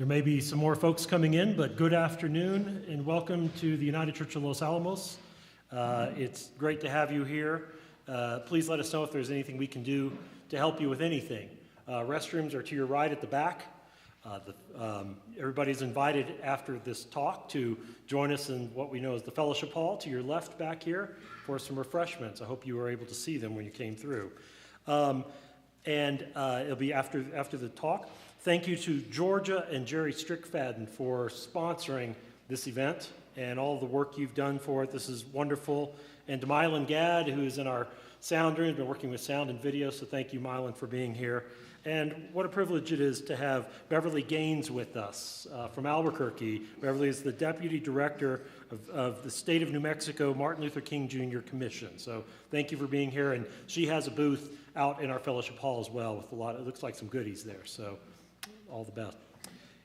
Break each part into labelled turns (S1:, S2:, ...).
S1: There may be some more folks coming in, but good afternoon and welcome to the United Church of Los Alamos. It's great to have you here. Please let us know if there's anything we can do to help you with anything. Restrooms are to your right at the back. Everybody's invited after this talk to join us in what we know as the fellowship hall to your left back here for some refreshments. I hope you were able to see them when you came through. It'll be after the talk. Thank you to Georgia and Jerry Strickfadden for sponsoring this event and all the work you've done for it. This is wonderful. And to Mylan Gadd, who is in our sound room, been working with sound and video, so thank you, Mylan, for being here. And what a privilege it is to have Beverly Gaines with us from Albuquerque. Beverly is the Deputy Director of the State of New Mexico Martin Luther King Jr. Commission. So thank you for being here. And she has a booth out in our fellowship hall as well with it looks like some goodies there. So all the best.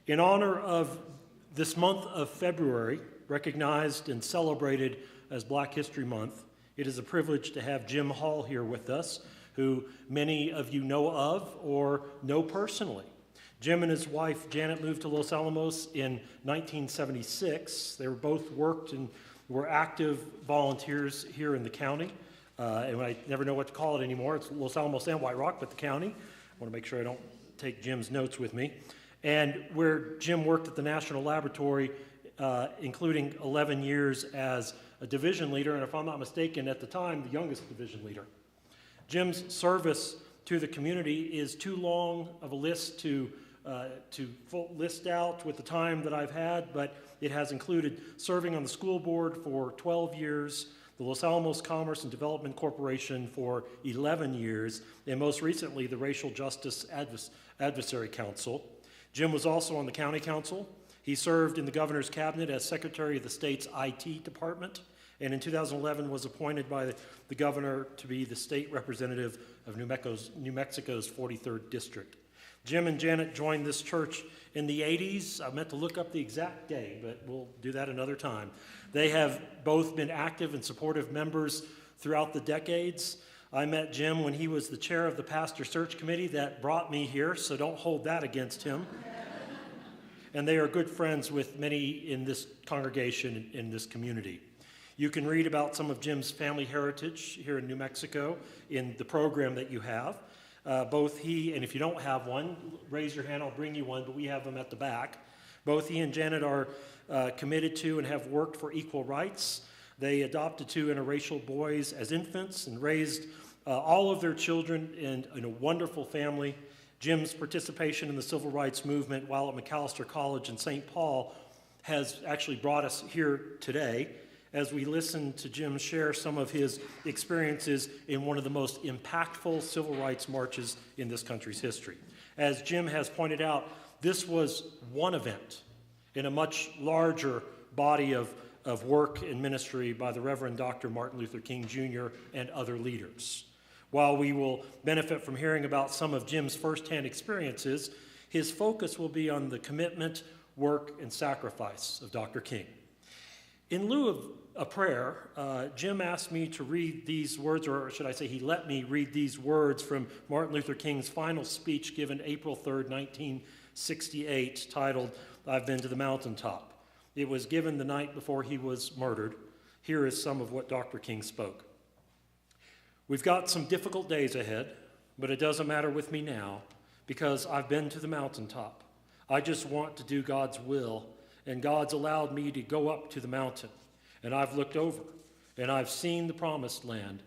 S1: In honor of this month of February, recognized and celebrated as Black History Month, it is a privilege to have Jim Hall here with us, who many of you know of or know personally. Jim and his wife Janet moved to Los Alamos in 1976. They both worked and were active volunteers here in the county. And I never know what to call it anymore. It's Los Alamos and White Rock, but the county. I want to make sure I don't take Jim's notes with me. And where Jim worked at the National Laboratory, including 11 years as a division leader, and if I'm not mistaken, at the time, the youngest division leader. Jim's service to the community is too long of a list to list out with the time that I've had, but it has included serving on the school board for 12 years, the Los Alamos Commerce and Development Corporation for 11 years, and most recently the Racial Justice Advisory Council. Jim was also on the county council. He served in the governor's cabinet as secretary of the state's IT department, and in 2011 was appointed by the governor to be the state representative of New Mexico's 43rd district. Jim and Janet joined this church in the 80s. I meant to look up the exact day, but we'll do that another time. They have both been active and supportive members throughout the decades. I met Jim when he was the chair of the pastor search committee that brought me here, so don't hold that against him. And they are good friends with many in this congregation, in this community. You can read about some of Jim's family heritage here in New Mexico in the program that you have. Both he, and if you don't have one, raise your hand, I'll bring you one, but we have them at the back. Both he and Janet are committed to and have worked for equal rights. They adopted two interracial boys as infants and raised all of their children in a wonderful family. Jim's participation in the civil rights movement while at McAllister College in St. Paul has actually brought us here today as we listen to Jim share some of his experiences in one of the most impactful civil rights marches in this country's history. As Jim has pointed out, this was one event in a much larger body of work and ministry by the Reverend Dr. Martin Luther King Jr. and other leaders. While we will benefit from hearing about some of Jim's firsthand experiences, his focus will be on the commitment, work, and sacrifice of Dr. King. In lieu of a prayer, Jim asked me to read these words, or should I say he let me read these words from Martin Luther King's final speech given April 3rd, 1968, titled, "I've Been to the Mountaintop." It was given the night before he was murdered. Here is some of what Dr. King spoke. "We've got some difficult days ahead, but it doesn't matter with me now because I've been to the mountaintop. I just want to do God's will, and God's allowed me to go up to the mountain, and I've looked over, and I've seen the promised land.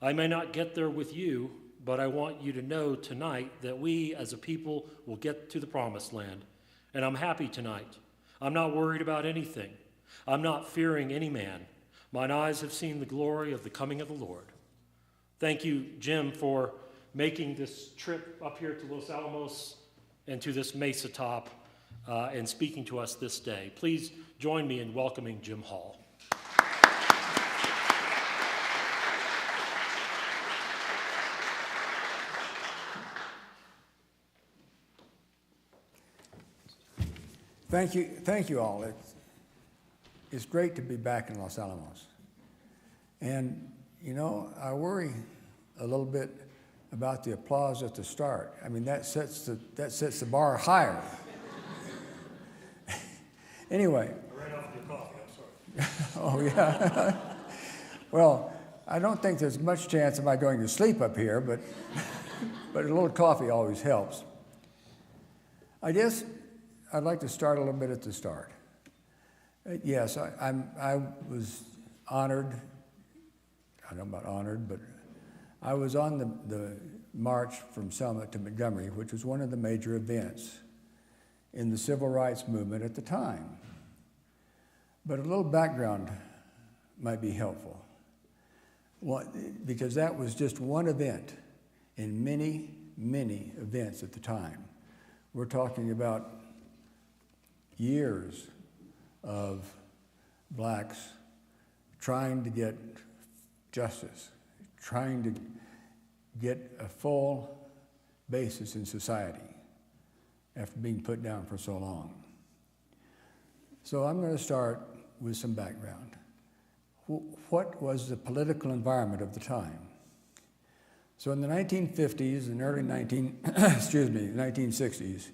S1: I may not get there with you, but I want you to know tonight that we as a people will get to the promised land, and I'm happy tonight. I'm not worried about anything. I'm not fearing any man. Mine eyes have seen the glory of the coming of the Lord." Thank you, Jim, for making this trip up here to Los Alamos and to this mesa top and speaking to us this day. Please join me in welcoming Jim Hall.
S2: Thank you all. It's great to be back in Los Alamos. And, you know, I worry a little bit about the applause at the start. I mean, that sets the bar higher. Anyway.
S1: I ran off with your coffee, I'm sorry.
S2: Oh, yeah. Well, I don't think there's much chance of my going to sleep up here, but a little coffee always helps. I guess I'd like to start a little bit at the start. Yes, I was honored. I don't know about honored, but I was on the march from Selma to Montgomery, which was one of the major events in the civil rights movement at the time. But a little background might be helpful, because that was just one event in many, many events at the time. We're talking about years of blacks trying to get justice, trying to get a full basis in society after being put down for so long. So I'm going to start with some background. What was the political environment of the time? So in the 1950s and early 1960s,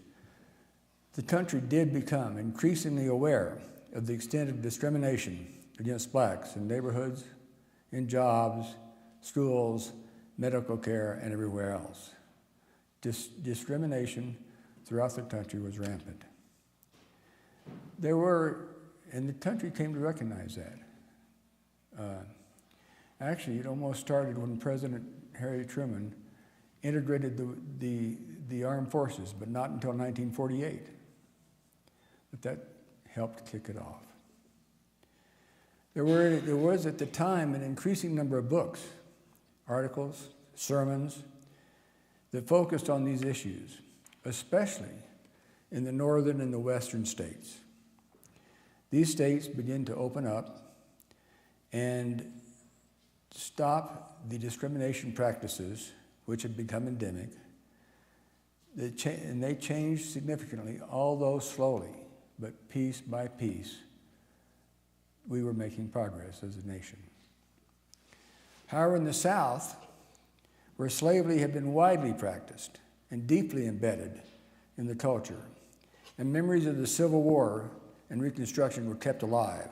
S2: the country did become increasingly aware of the extent of discrimination against blacks in neighborhoods, in jobs, schools, medical care, and everywhere else. Discrimination throughout the country was rampant. And the country came to recognize that. Actually, it almost started when President Harry Truman integrated the armed forces, but not until 1948. But that helped kick it off. There was at the time an increasing number of books, articles, sermons that focused on these issues, especially in the northern and the western states. These states began to open up and stop the discrimination practices which had become endemic. And they changed significantly, although slowly, but piece by piece, we were making progress as a nation. However, in the South, where slavery had been widely practiced and deeply embedded in the culture, and memories of the Civil War and Reconstruction were kept alive,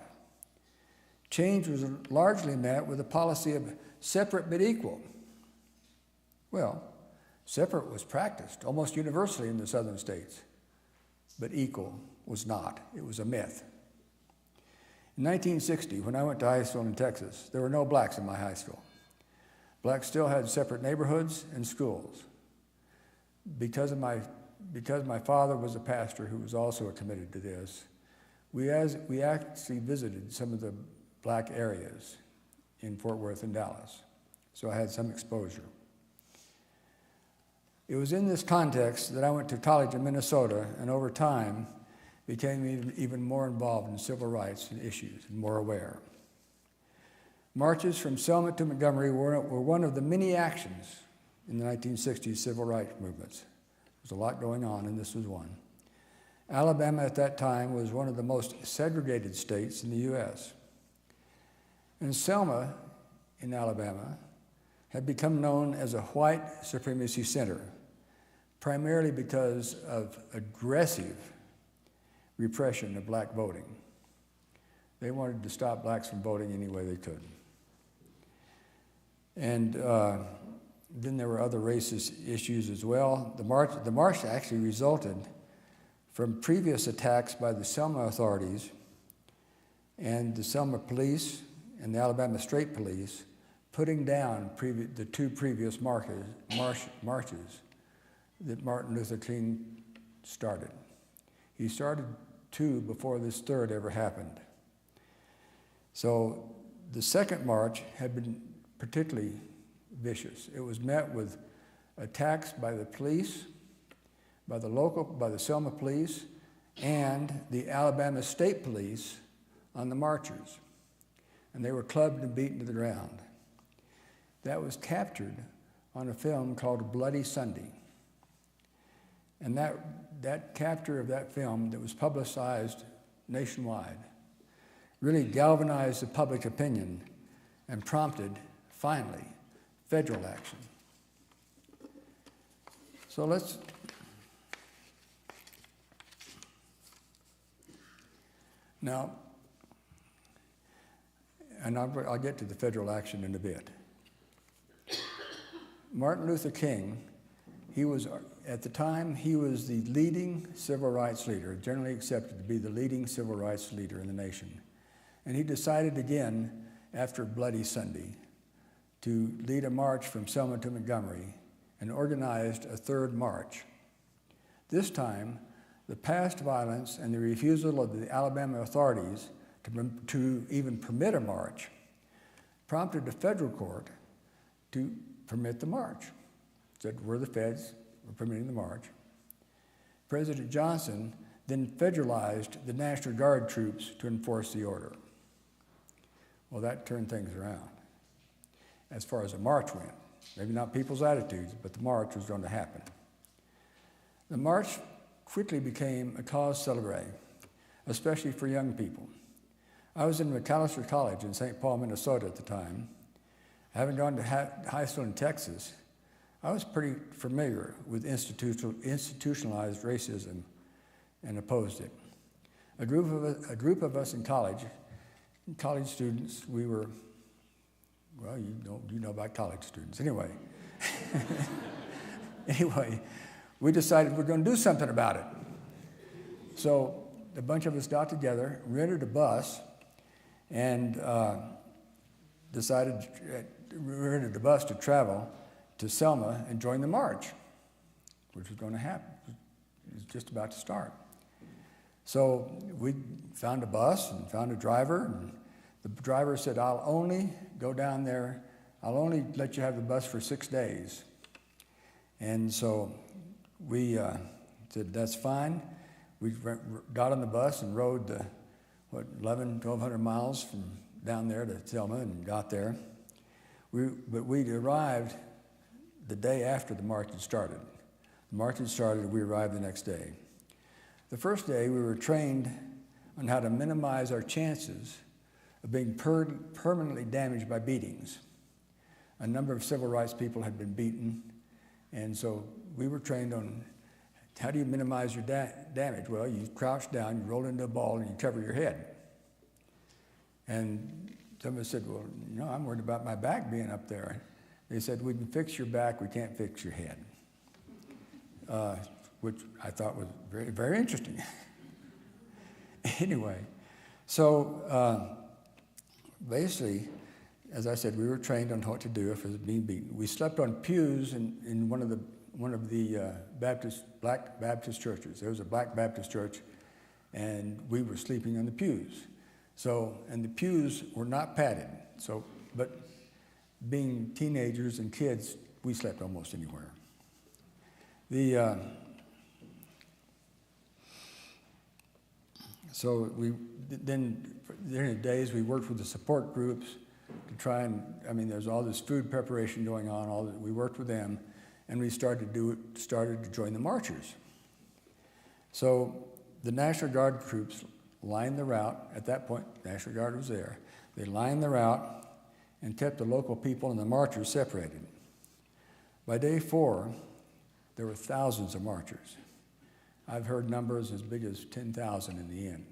S2: change was largely met with a policy of separate but equal. Well, separate was practiced almost universally in the southern states, but equal was not. It was a myth. In 1960, when I went to high school in Texas, there were no blacks in my high school. Blacks still had separate neighborhoods and schools. Because my father was a pastor who was also committed to this, we actually visited some of the black areas in Fort Worth and Dallas, so I had some exposure. It was in this context that I went to college in Minnesota, and over time became even more involved in civil rights and issues and more aware. Marches from Selma to Montgomery were one of the many actions in the 1960s civil rights movements. There was a lot going on, and this was one. Alabama at that time was one of the most segregated states in the U.S. And Selma in Alabama had become known as a white supremacy center, primarily because of aggressive repression of black voting. They wanted to stop blacks from voting any way they could. And then there were other racist issues as well. The march actually resulted from previous attacks by the Selma authorities and the Selma police and the Alabama State Police putting down the two previous marches that Martin Luther King started. He started two before this third ever happened. So the second march had been particularly vicious. It was met with attacks by the police, by the Selma police, and the Alabama State Police on the marchers. And they were clubbed and beaten to the ground. That was captured on a film called Bloody Sunday. And that capture of that film that was publicized nationwide really galvanized the public opinion and prompted, finally, federal action. So Now, and I'll get to the federal action in a bit. Martin Luther King, at the time, he was the leading civil rights leader, generally accepted to be the leading civil rights leader in the nation. And he decided again, after Bloody Sunday, to lead a march from Selma to Montgomery and organized a third march. This time, the past violence and the refusal of the Alabama authorities to even permit a march prompted the federal court to permit the march. Said, we're the feds, we're permitting the march. President Johnson then federalized the National Guard troops to enforce the order. Well, that turned things around as far as the march went. Maybe not people's attitudes, but the march was going to happen. The march quickly became a cause célèbre, especially for young people. I was in McAllister College in St. Paul, Minnesota at the time. Having gone to high school in Texas, I was pretty familiar with institutionalized racism and opposed it. A group of us in college students, we were, well, you know about college students. Anyway, we decided we're going to do something about it. So a bunch of us got together, rented a bus, and rented a bus to travel to Selma and join the march, which was going to happen. It was just about to start. So we found a bus and found a driver, and the driver said, I'll only go down there, I'll only let you have the bus for 6 days. And so we said, that's fine. We got on the bus and rode the, 1,200 miles from down there to Selma and got there. But we'd arrived the day after the march had started. The march had started, we arrived the next day. The first day, we were trained on how to minimize our chances of being permanently damaged by beatings. A number of civil rights people had been beaten, and so we were trained on how do you minimize your damage? Well, you crouch down, you roll into a ball, and you cover your head. And somebody said, well, I'm worried about my back being up there. They said, we can fix your back, we can't fix your head, which I thought was very, very interesting. Anyway, so basically, as I said, we were trained on what to do if it was being beaten. We slept on pews in one of the black Baptist churches. There was a black Baptist church, and we were sleeping on the pews. So, and the pews were not padded. So, but being teenagers and kids, we slept almost anywhere. So then during the days we worked with the support groups to try and, there's all this food preparation going on, we worked with them, and we started to join the marchers. So the National Guard troops lined the route. At that point, National Guard was there. They lined the route and kept the local people and the marchers separated. By day 4, there were thousands of marchers. I've heard numbers as big as 10,000 in the end.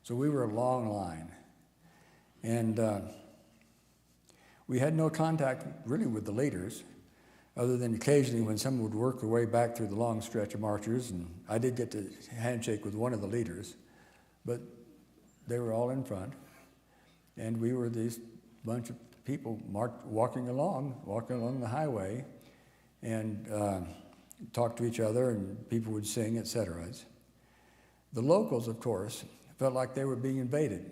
S2: So we were a long line. And we had no contact really with the leaders, other than occasionally when someone would work their way back through the long stretch of marchers, and I did get to handshake with one of the leaders, but they were all in front, and we were these bunch of people walking along the highway, and talked to each other, and people would sing, etc. The locals, of course, felt like they were being invaded.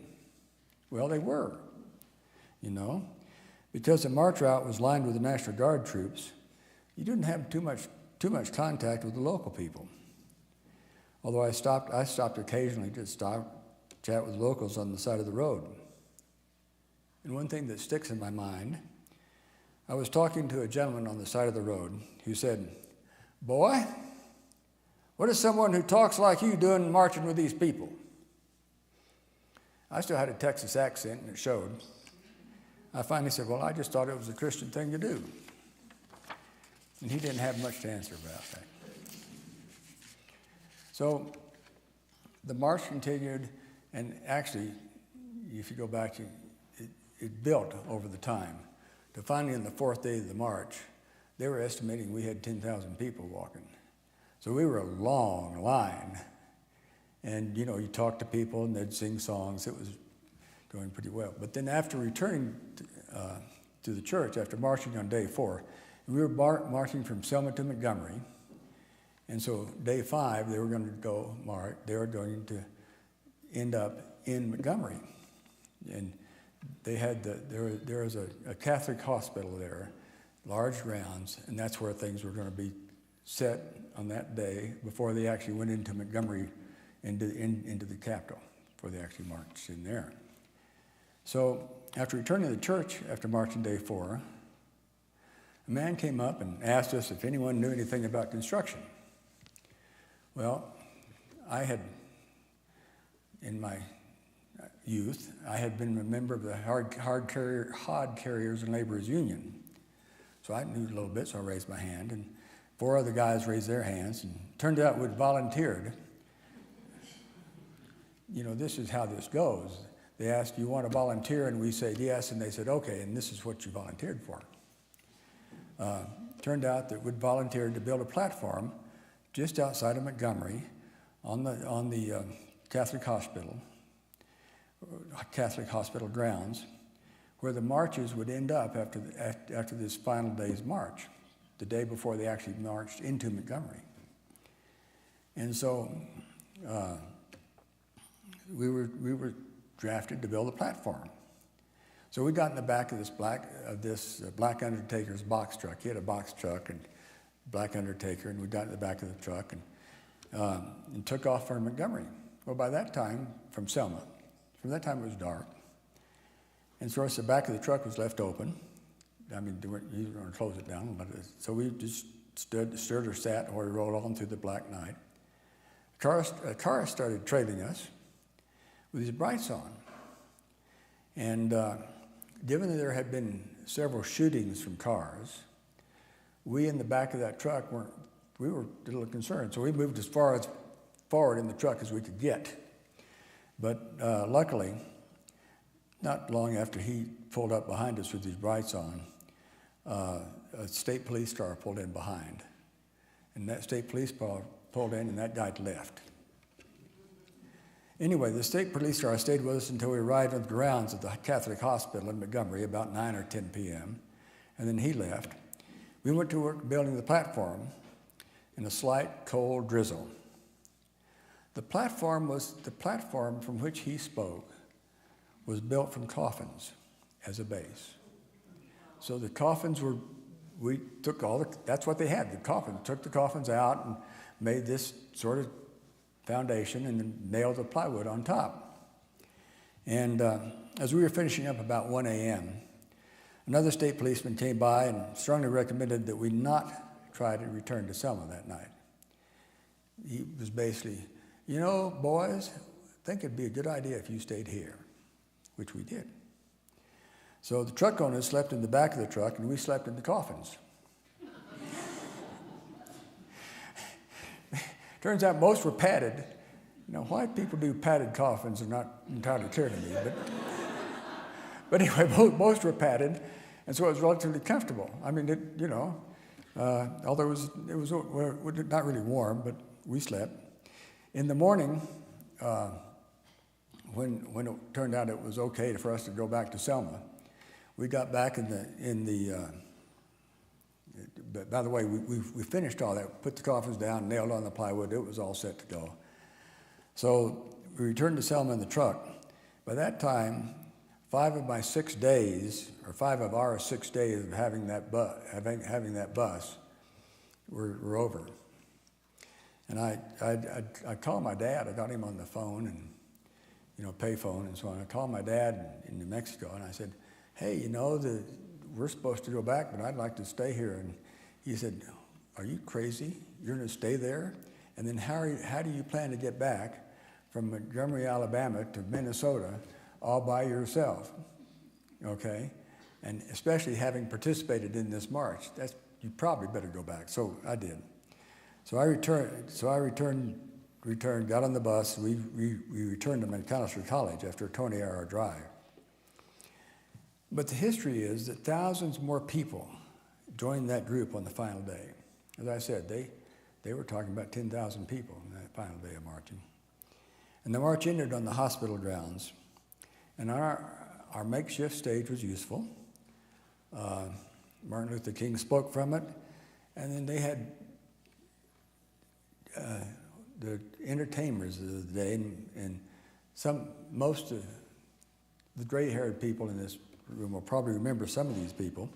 S2: Well, they were, because the march route was lined with the National Guard troops. You didn't have too much contact with the local people. Although I stopped occasionally to chat with locals on the side of the road. And one thing that sticks in my mind, I was talking to a gentleman on the side of the road who said, "Boy, what is someone who talks like you doing marching with these people?" I still had a Texas accent, and it showed. I finally said, "Well, I just thought it was a Christian thing to do." And he didn't have much to answer about that. So the march continued, And actually, if you go back, it built over the time. To finally, on the 4th day of the march, they were estimating we had 10,000 people walking. So we were a long line. And, you talk to people and they'd sing songs. It was going pretty well. But then after returning to the church, after marching on day 4, we were marching from Selma to Montgomery. And so day 5, they were going to go march. They were going to end up in Montgomery. And they had there was a Catholic hospital there, large grounds, and that's where things were going to be set on that day before they actually went into Montgomery, into the capital, before they actually marched in there. So after returning to the church after marching day 4, a man came up and asked us if anyone knew anything about construction. Well, I had, in my youth, I had been a member of the Hod Carriers and Laborers Union. So I knew a little bit, so I raised my hand, and 4 other guys raised their hands, and turned out we'd volunteered. This is how this goes. They asked, you want to volunteer? And we said yes, and they said, okay, and this is what you volunteered for. Turned out that we'd volunteered to build a platform just outside of Montgomery on the Catholic Hospital grounds, where the marches would end up after this final day's march, the day before they actually marched into Montgomery. And so we were drafted to build a platform. So we got in the back of this black undertaker's box truck. He had a box truck and black undertaker, and we got in the back of the truck and took off for Montgomery. Well, by that time, from Selma. From that time, it was dark. And so, of course, the back of the truck was left open. I mean, you weren't going to close it down. So we just stood or sat while we rolled on through the black night. A car started trailing us with his brights on. And given that there had been several shootings from cars, we in the back of that truck were a little concerned. So we moved as far as forward in the truck as we could get. But luckily, not long after he pulled up behind us with his brights on, a state police car pulled in behind. And that state police car pulled in, and that guy left. Anyway, the state police car stayed with us until we arrived on the grounds of the Catholic Hospital in Montgomery about 9 or 10 p.m., and then he left. We went to work building the platform in a slight, cold drizzle. The platform from which he spoke was built from coffins as a base. So the coffins we took that's what they had, the coffins. Took the coffins out and made this sort of foundation and then nailed the plywood on top. And as we were finishing up about 1 a.m., another state policeman came by and strongly recommended that we not try to return to Selma that night. He was basically, boys, I think it'd be a good idea if you stayed here, which we did. So the truck owners slept in the back of the truck, and we slept in the coffins. Turns out most were padded. Why people do padded coffins are not entirely clear to me. But anyway, most were padded, and so it was relatively comfortable. I mean, although it was not really warm, but we slept. In the morning, when it turned out it was okay for us to go back to Selma, we got back by the way, we finished all that, put the coffins down, nailed on the plywood, it was all set to go. So we returned to Selma in the truck. By that time, 5 of our 6 days of having that bus were over. And I called my dad. I got him on the phone and, payphone and so on. I called my dad in New Mexico, and I said, hey, we're supposed to go back, but I'd like to stay here. And he said, are you crazy? You're going to stay there? And then how do you plan to get back from Montgomery, Alabama to Minnesota all by yourself? Okay? And especially having participated in this march, you probably better go back. So I did. So I returned returned, got on the bus. We returned to McAllister College after a 20-hour drive. But the history is that thousands more people joined that group on the final day. As I said, they were talking about 10,000 people on that final day of marching. And the march ended on the hospital grounds. And our makeshift stage was useful. Martin Luther King spoke from it. And then they had the entertainers of the day, and most of the gray-haired people in this room will probably remember some of these people.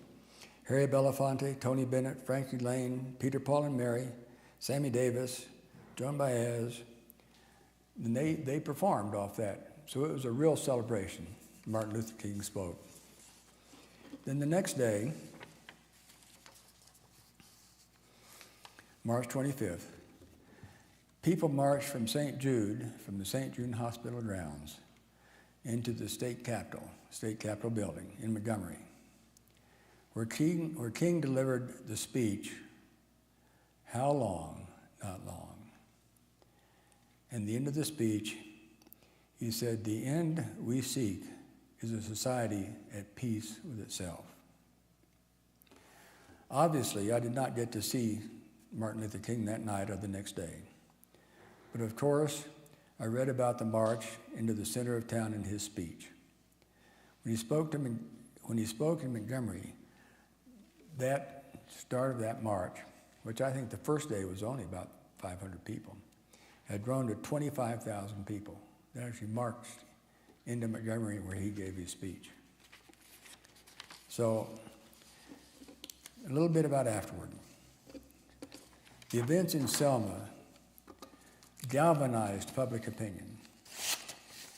S2: Harry Belafonte, Tony Bennett, Frankie Lane, Peter, Paul and Mary, Sammy Davis, Joan Baez, and they performed off that. So it was a real celebration. Martin Luther King spoke. Then the next day, March 25th, people marched from St. Jude, from the St. Jude Hospital grounds, into the state capitol building in Montgomery, where King delivered the speech, "How long, not long." And the end of the speech, he said, "The end we seek is a society at peace with itself." Obviously, I did not get to see Martin Luther King that night or the next day. But of course, I read about the march into the center of town in his speech. When he spoke in Montgomery, that start of that march, which I think the first day was only about 500 people, had grown to 25,000 people that actually marched into Montgomery where he gave his speech. So, a little bit about afterward. The events in Selma galvanized public opinion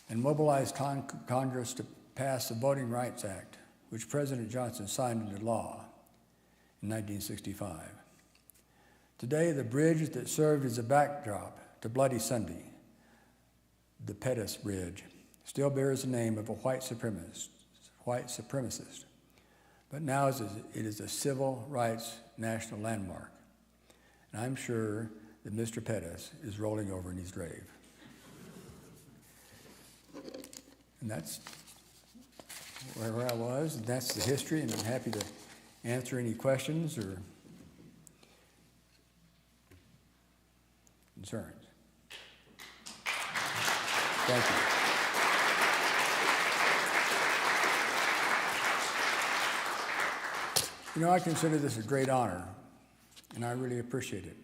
S2: and mobilized Congress to pass the Voting Rights Act, which President Johnson signed into law in 1965. Today, the bridge that served as a backdrop to Bloody Sunday, the Pettus Bridge, still bears the name of a white supremacist, but now it is a civil rights national landmark. And I'm sure that Mr. Pettus is rolling over in his grave. And that's where I was, and that's the history, and I'm happy to answer any questions or concerns. Thank you. You know, I consider this a great honor, and I really appreciate it.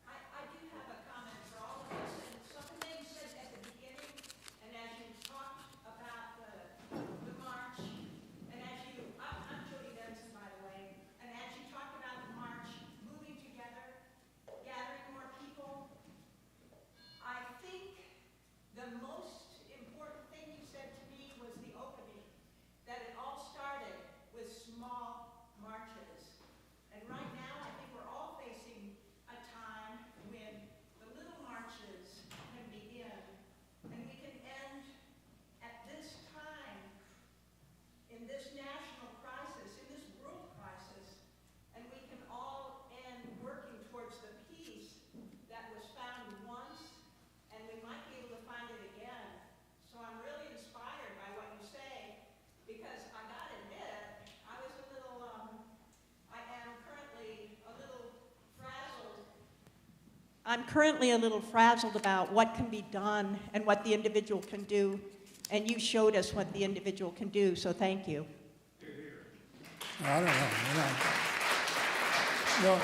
S3: I do have a comment for all of us, and something you said at the beginning, and as you talked about the march, and as you, I'm Jody Benson, by the way, and as you talked about the march, moving together, gathering more people, I think the most important thing you said to me was the opening, that it all started with small marches. And right now, I think we're all facing a time when the little marches can begin, and we can end at this time, in this national crisis, in this world crisis, and we can all end working towards the peace that was found once, and we might be able to find it again. So I'm really inspired by what you say, because I gotta admit, I was a little, I am currently a little frazzled. I'm currently a little frazzled about what can be done and what the individual can do, and you showed us what the individual can do, so thank you.
S2: I don't know.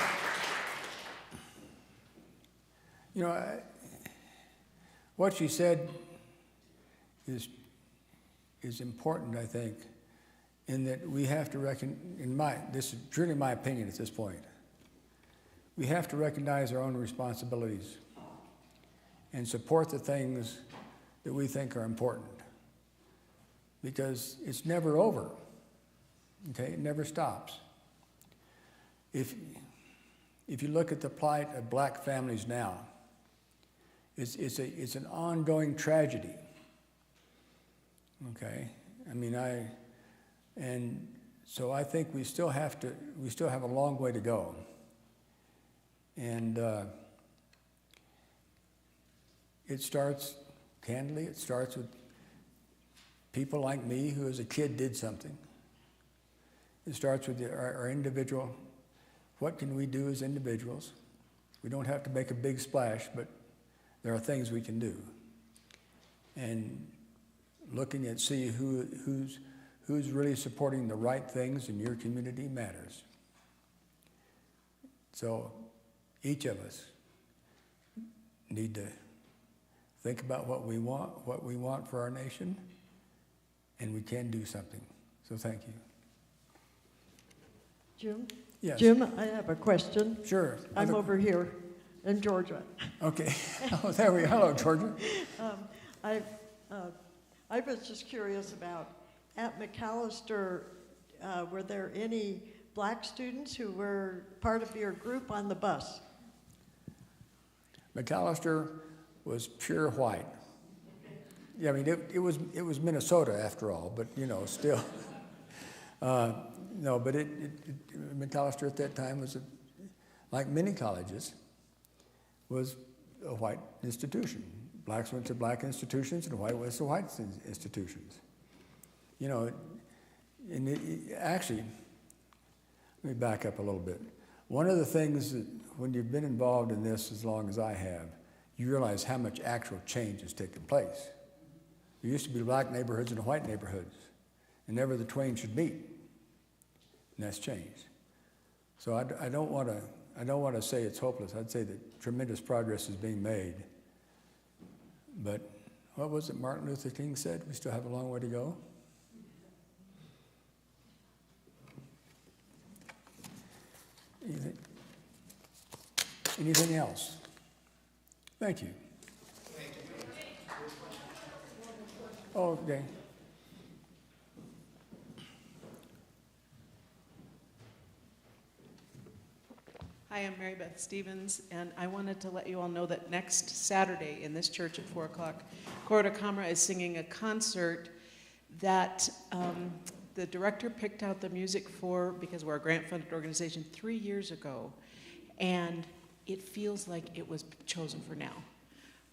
S2: What you said is important, I think, in that we have to this is truly my opinion at this point, we have to recognize our own responsibilities and support the things that we think are important, because it's never over, okay? It never stops. If you look at the plight of black families now, it's an ongoing tragedy, okay? I mean, and so I think we still have a long way to go. And it starts, candidly, it starts with people like me who as a kid did something. It starts with our individual, what can we do as individuals? We don't have to make a big splash, but there are things we can do. And looking at see who's really supporting the right things in your community matters. So each of us need to think about what we want for our nation, and we can do something. So thank you.
S4: Jim?
S2: Yes.
S4: Jim, I have a question.
S2: Sure.
S4: I'm over here in Georgia.
S2: Okay. Oh, there we are. Hello, Georgia.
S4: I was just curious about, at McAllister, were there any black students who were part of your group on the bus?
S2: McAllister was pure white. Yeah, I mean, it was Minnesota after all, but you know, still. No, but McAllister at that time was, like many colleges, was a white institution. Blacks went to black institutions and white went to white institutions. You know, actually, let me back up a little bit. One of the things that when you've been involved in this as long as I have, you realize how much actual change has taken place. There used to be black neighborhoods and white neighborhoods, and never the twain should meet. And that's changed. So I don't want to say it's hopeless. I'd say that tremendous progress is being made. But what was it Martin Luther King said? We still have a long way to go. Anything else? Thank you. Oh, okay.
S5: Hi, I'm Mary Beth Stevens, and I wanted to let you all know that next Saturday in this church at 4 o'clock, Coro de Camera is singing a concert that the director picked out the music for because we're a grant-funded organization 3 years ago, and it feels like it was chosen for now.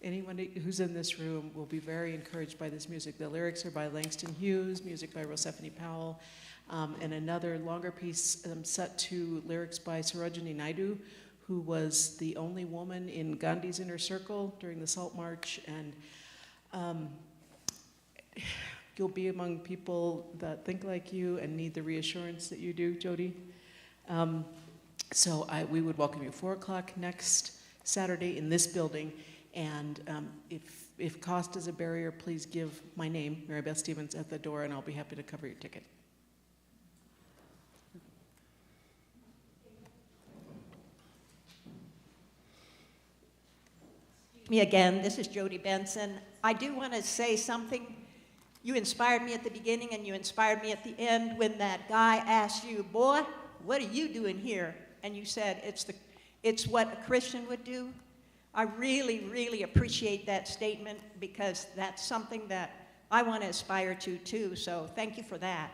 S5: Anyone who's in this room will be very encouraged by this music. The lyrics are by Langston Hughes, music by Rosephine Powell, and another longer piece set to lyrics by Sarojini Naidu, who was the only woman in Gandhi's inner circle during the Salt March. And you'll be among people that think like you and need the reassurance that you do, Jody. So we would welcome you 4 o'clock next Saturday in this building. And if cost is a barrier, please give my name, Mary Beth Stevens, at the door, and I'll be happy to cover your ticket.
S3: Me again, this is Jody Benson. I do want to say something. You inspired me at the beginning and you inspired me at the end when that guy asked you, boy, what are you doing here? And you said, it's what a Christian would do. I really, really appreciate that statement because that's something that I want to aspire to too, so thank you for that.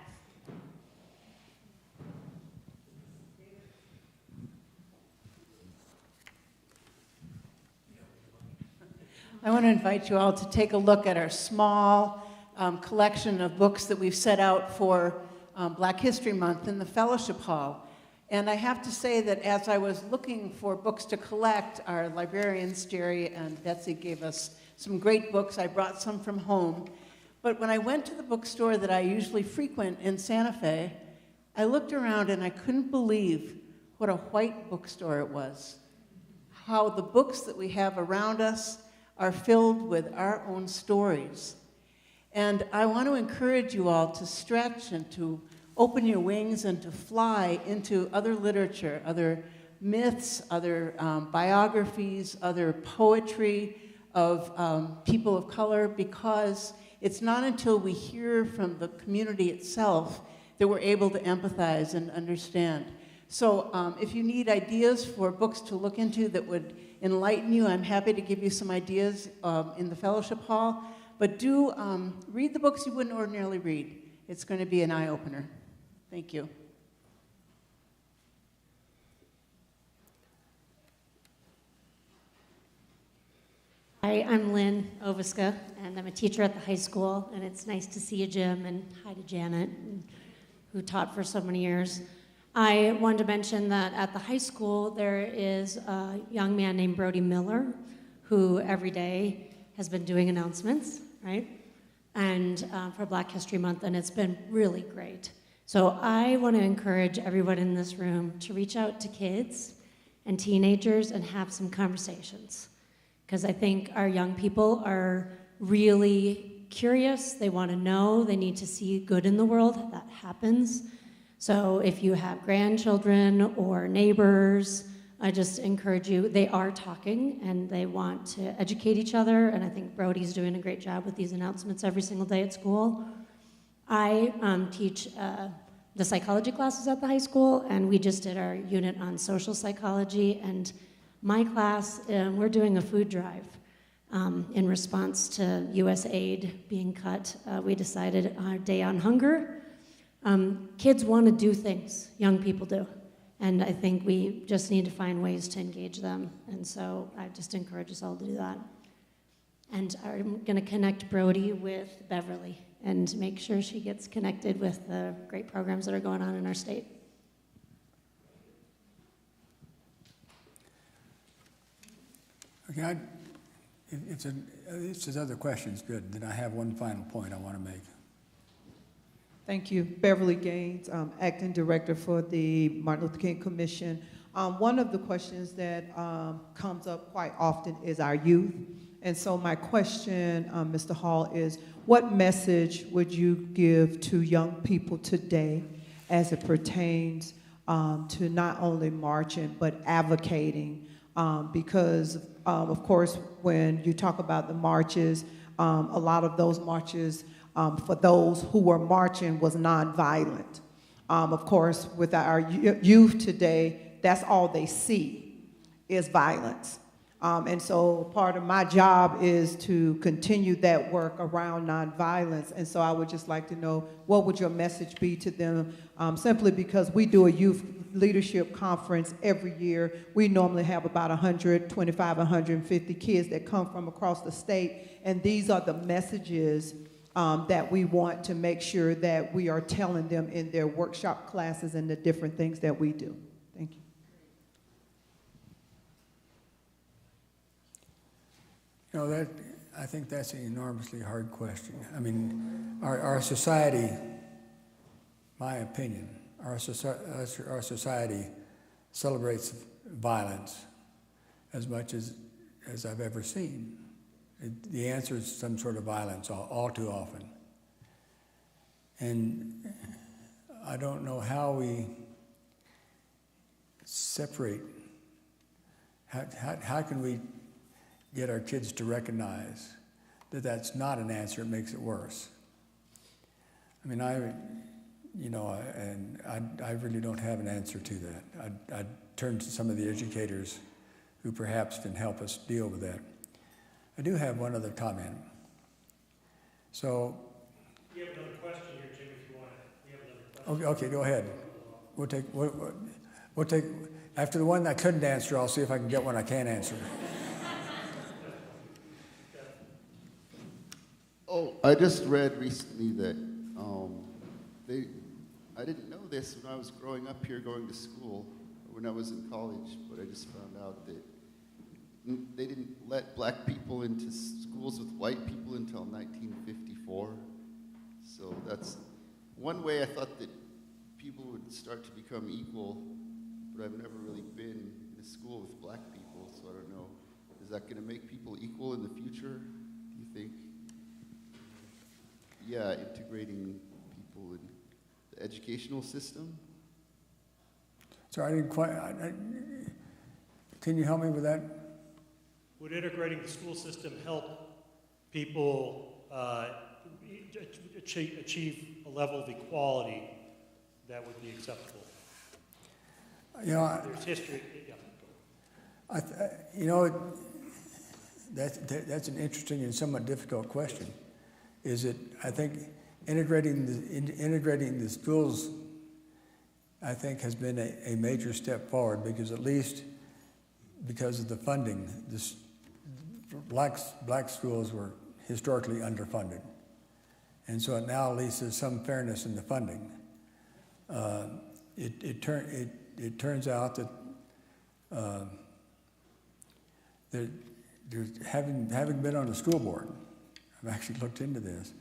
S6: I want to invite you all to take a look at our small collection of books that we've set out for Black History Month in the Fellowship Hall. And I have to say that as I was looking for books to collect, our librarians, Jerry and Betsy, gave us some great books. I brought some from home. But when I went to the bookstore that I usually frequent in Santa Fe, I looked around and I couldn't believe what a white bookstore it was. How the books that we have around us are filled with our own stories. And I want to encourage you all to stretch and to open your wings and to fly into other literature, other myths, other biographies, other poetry of people of color, because it's not until we hear from the community itself that we're able to empathize and understand. So if you need ideas for books to look into that would enlighten you, I'm happy to give you some ideas in the fellowship hall. But do read the books you wouldn't ordinarily read. It's going to be an eye-opener. Thank you.
S7: Hi, Hi, I'm Lynn Oviska, and I'm a teacher at the high school, and it's nice to see you, Jim, and hi to Janet, who taught for so many years. I wanted to mention that at the high school, there is a young man named Brody Miller, who every day has been doing announcements, right? And for Black History Month, and it's been really great. So I want to encourage everyone in this room to reach out to kids and teenagers and have some conversations. Because I think our young people are really curious, they want to know, they need to see good in the world, that happens. So if you have grandchildren or neighbors, I just encourage you, they are talking and they want to educate each other, and I think Brody's doing a great job with these announcements every single day at school. I teach the psychology classes at the high school, and we just did our unit on social psychology, and my class, we're doing a food drive in response to U.S. aid being cut. We decided our day on hunger. Kids want to do things, young people do, and I think we just need to find ways to engage them, and so I just encourage us all to do that. And I'm going to connect Brody with Beverly and make sure she gets connected with the great programs that are going on in our state.
S2: Okay, if there's other questions, good. Then I have one final point I want to make.
S8: Thank you. Beverly Gaines, Acting Director for the Martin Luther King Commission. One of the questions that comes up quite often is our youth. And so my question, Mr. Hall, is what message would you give to young people today as it pertains to not only marching but advocating? Because, of course, when you talk about the marches, a lot of those marches for those who were marching was nonviolent. Of course, with our youth today, that's all they see is violence. And so part of my job is to continue that work around nonviolence. And so I would just like to know, what would your message be to them? Simply because we do a youth leadership conference every year. We normally have about 125, 150 kids that come from across the state. And these are the messages that we want to make sure that we are telling them in their workshop classes and the different things that we do. Thank you.
S2: You know, I think that's an enormously hard question. I mean, our society, my opinion, our society celebrates violence as much as I've ever seen. The answer is some sort of violence all too often. And I don't know how we separate, how can we get our kids to recognize that that's not an answer, it makes it worse. I mean, I really don't have an answer to that. I'd turn to some of the educators who perhaps can help us deal with that. I do have one other comment. So.
S1: You have another question here, Jim, if you want it. We have another question.
S2: Okay, go ahead. We'll take, after the one I couldn't answer, I'll see if I can get one I can answer.
S9: Oh, I just read recently that I didn't know this when I was growing up here, going to school, when I was in college, but I just found out that they didn't let black people into schools with white people until 1954. So that's one way I thought that people would start to become equal, but I've never really been in a school with black people, so I don't know. Is that going to make people equal in the future, do you think? Yeah, integrating people in the educational system.
S2: So I didn't quite, can you help me with that?
S1: Would integrating the school system help people achieve a level of equality that would be acceptable?
S2: You know,
S1: there's history.
S2: Yeah. That's an interesting and somewhat difficult question. Is it? I think integrating the schools, I think, has been a major step forward, because at least because of the funding, black schools were historically underfunded. And so now at least there's some fairness in the funding. It turns out that having been on the school board, I've actually looked into this.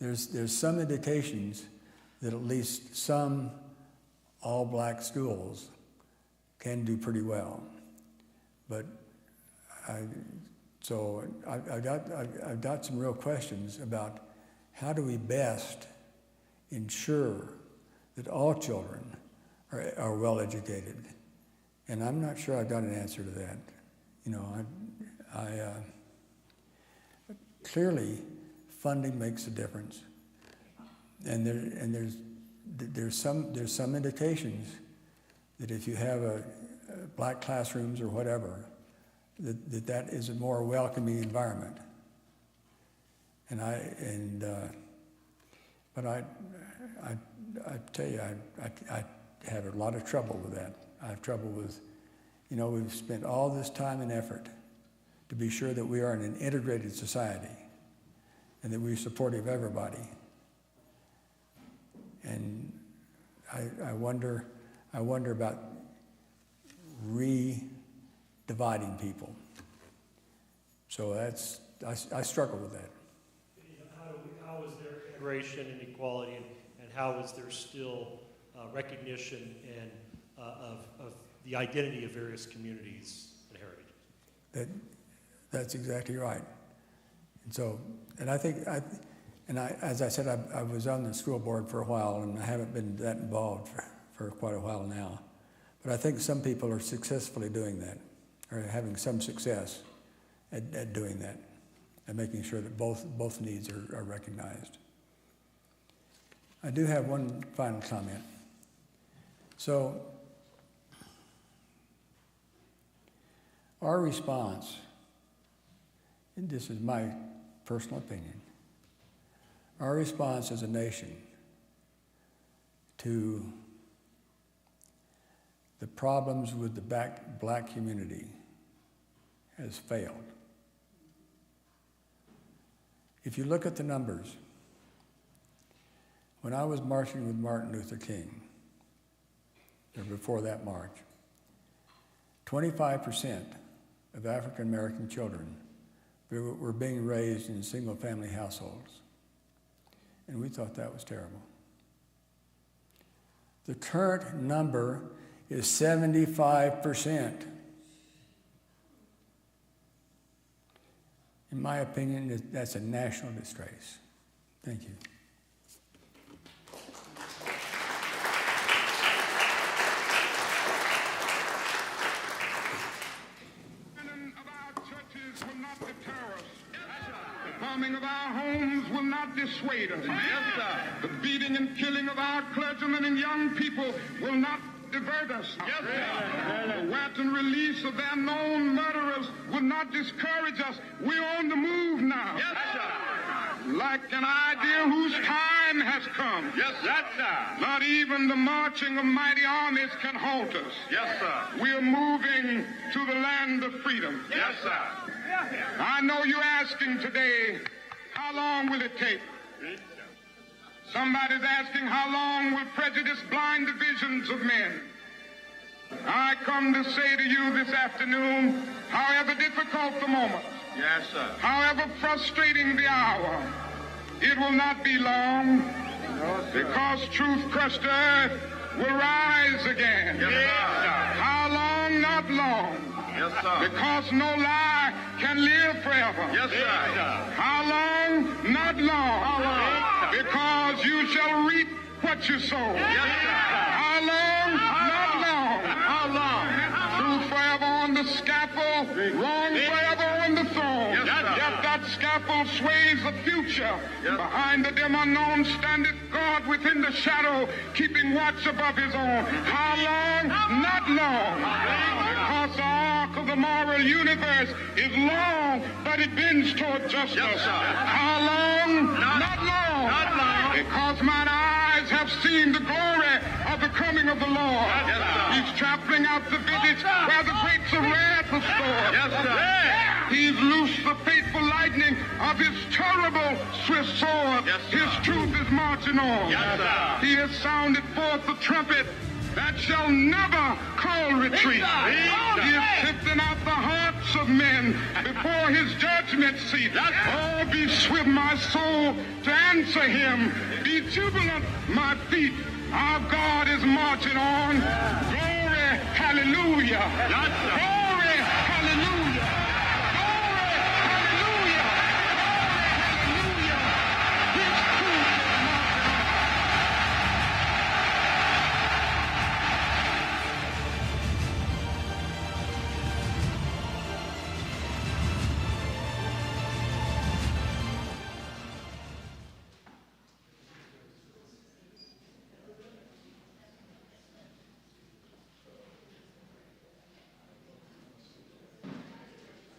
S2: There's some indications that at least some all-black schools can do pretty well, but I've got some real questions about how do we best ensure that all children are well educated, and I'm not sure I've got an answer to that. You know, clearly funding makes a difference, and there's some indications that if you have a black classrooms or whatever, that is a more welcoming environment. But I tell you, I have a lot of trouble with that. I have trouble with, you know, we've spent all this time and effort to be sure that we are in an integrated society and that we're supportive of everybody. And I wonder about re-dividing people. So I struggle with that.
S1: How is there integration and equality, and how is there still recognition and of the identity of various communities and heritage?
S2: That's exactly right. And so, and I think, as I said, I was on the school board for a while, and I haven't been that involved for quite a while now. But I think some people are successfully doing that, or having some success at doing that, and making sure that both needs are recognized. I do have one final comment. So, our response, and this is my personal opinion, our response as a nation to the problems with the black community has failed. If you look at the numbers, when I was marching with Martin Luther King, or before that march, 25% of African American children were being raised in single-family households. And we thought that was terrible. The current number is 75%. In my opinion, that's a national disgrace. Thank you.
S10: The bombing of our homes will not dissuade us. Yes, sir. The beating and killing of our clergymen and young people will not divert us. Yes, sir. The wanton release of their known murderers will not discourage us. We're on the move now. Yes, sir. Like an idea whose time has come. Yes, sir. Not even the marching of mighty armies can halt us. Yes, sir. We're moving to the land of freedom. Yes, sir. I know you're asking today, how long will it take? Somebody's asking, how long will prejudice blind the visions of men? I come to say to you this afternoon, however difficult the moment, yes, sir, however frustrating the hour, it will not be long, no, because truth crushed earth will rise again. Yes, sir. How long? Not long. Yes, sir. Because no lie can live forever. Yes, sir. How long? Not long. How long? Because you shall reap what you sow. Yes, sir. How long? Not long. How long? Truth forever on the scaffold, wrong forever on the throne. Yes, yet that scaffold sways the future. Yes. Behind the dim unknown standeth God within the shadow, keeping watch above his own. How long? Not long. Because the arc of the moral universe is long, but it bends toward justice. Yes, how long? Not long. Not long. Because mine eyes have seen the glory of the coming of the Lord. Yes, he's trampling out the village where the grapes of wrath are stored. Yes, sir. He's loosed the fateful lightning of his terrible swift sword. Yes, his truth is marching on. Yes, he has sounded forth the trumpet that shall never call retreat. He is sifting out the hearts of men before his judgment seat. Oh, be swift, my soul, to answer him. Be jubilant, my feet. Our God is marching on. Glory, hallelujah. Glory, hallelujah.